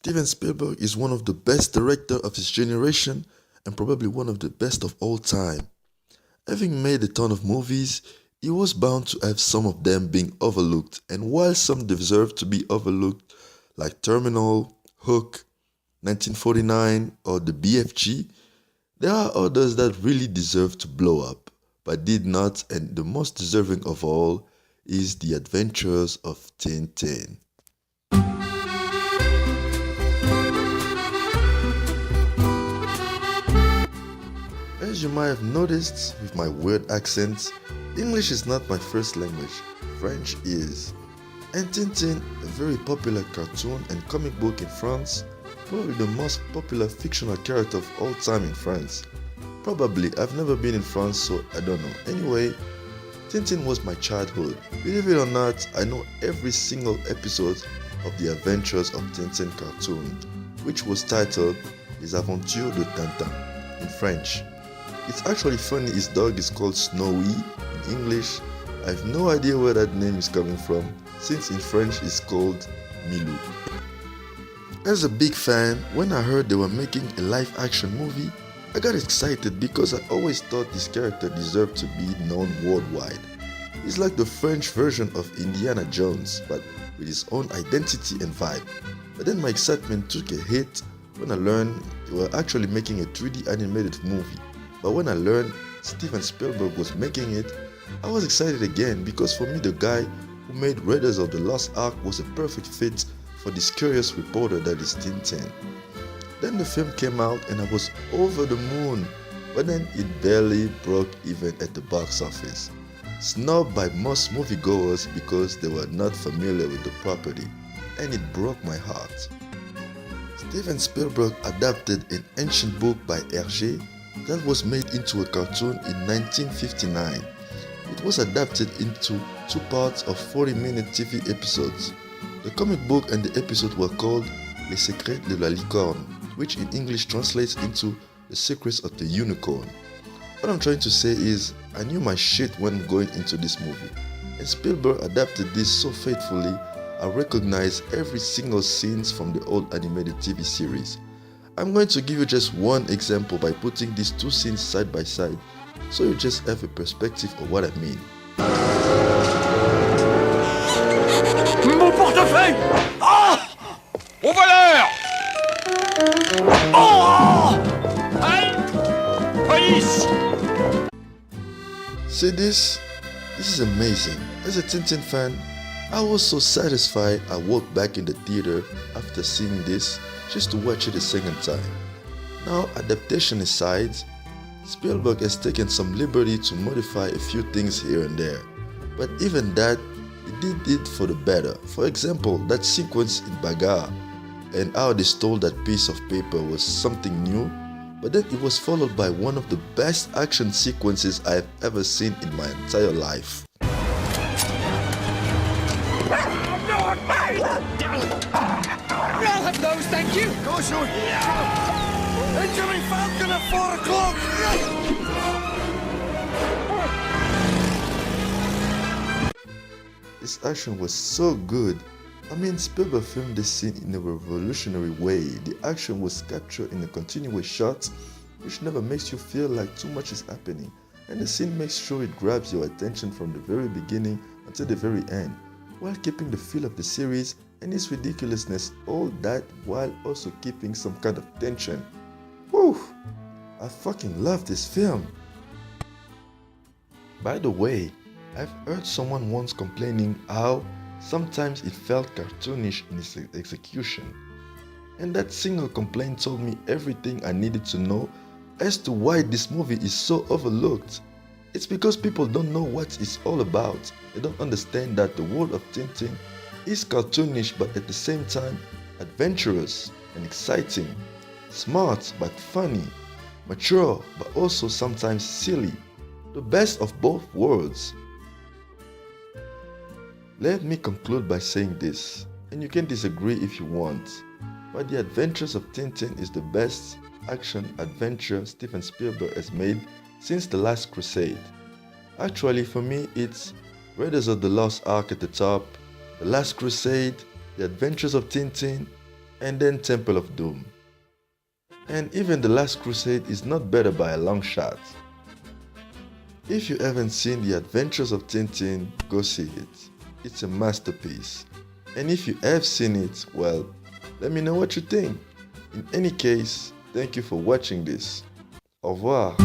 Steven Spielberg is one of the best directors of his generation and probably one of the best of all time. Having made a ton of movies, he was bound to have some of them being overlooked, and while some deserve to be overlooked, like Terminal, Hook, 1949, or the BFG, there are others that really deserve to blow up, but did not, and the most deserving of all is The Adventures of Tintin. As you might have noticed with my weird accents, English is not my first language, French is. And Tintin, a very popular cartoon and comic book in France, probably the most popular fictional character of all time in France. Probably, I've never been in France, so I don't know. Anyway, Tintin was my childhood. Believe it or not, I know every single episode of the Adventures of Tintin cartoon, which was titled Les Aventures de Tintin in French. It's actually funny his dog is called Snowy in English. I have no idea where that name is coming from, since in French it's called Milou. As a big fan, when I heard they were making a live action movie, I got excited because I always thought this character deserved to be known worldwide. He's like the French version of Indiana Jones, but with his own identity and vibe. But then my excitement took a hit when I learned they were actually making a 3D animated movie. But when I learned Steven Spielberg was making it, I was excited again because for me the guy who made Raiders of the Lost Ark was a perfect fit for this curious reporter that is Tintin. Then the film came out and I was over the moon, but then it barely broke even at the box office. Snubbed by most moviegoers because they were not familiar with the property, and it broke my heart. Steven Spielberg adapted an ancient book by Hergé that was made into a cartoon in 1959. It was adapted into two parts of 40-minute TV episodes. The comic book and the episode were called Les Secrets de la Licorne, which in English translates into The Secrets of the Unicorn. What I'm trying to say is, I knew my shit when going into this movie, and Spielberg adapted this so faithfully, I recognized every single scene from the old animated TV series. I'm going to give you just one example by putting these two scenes side by side, so you just have a perspective of what I mean. Mon portefeuille! Ah! Au voleur! Oh! Aïe! Police! See this? This is amazing. As a Tintin fan, I was so satisfied I walked back in the theater after seeing this just to watch it a second time. Now, adaptation aside, Spielberg has taken some liberty to modify a few things here and there, but even that, he did it for the better. For example, that sequence in Bagarre and how they stole that piece of paper was something new, but then it was followed by one of the best action sequences I have ever seen in my entire life. I'll have those, thank you! Go, sure! Incoming Falcon at 4 o'clock! This action was so good. I mean, Spielberg filmed this scene in a revolutionary way. The action was captured in a continuous shot, which never makes you feel like too much is happening, and the scene makes sure it grabs your attention from the very beginning until the very end, while keeping the feel of the series and its ridiculousness, all that while also keeping some kind of tension. Whew! I fucking love this film. By the way, I've heard someone once complaining how sometimes it felt cartoonish in its execution. And that single complaint told me everything I needed to know as to why this movie is so overlooked. It's because people don't know what it's all about. They don't understand that the world of Tintin is cartoonish but at the same time adventurous and exciting, smart but funny, mature but also sometimes silly, the best of both worlds. Let me conclude by saying this, and you can disagree if you want, but The Adventures of Tintin is the best action adventure Steven Spielberg has made since The Last Crusade. Actually, for me, it's Raiders of the Lost Ark at the top, The Last Crusade, The Adventures of Tintin, and then Temple of Doom. And even The Last Crusade is not better by a long shot. If you haven't seen The Adventures of Tintin, go see it. It's a masterpiece. And if you have seen it, well, let me know what you think. In any case, thank you for watching this. Au revoir.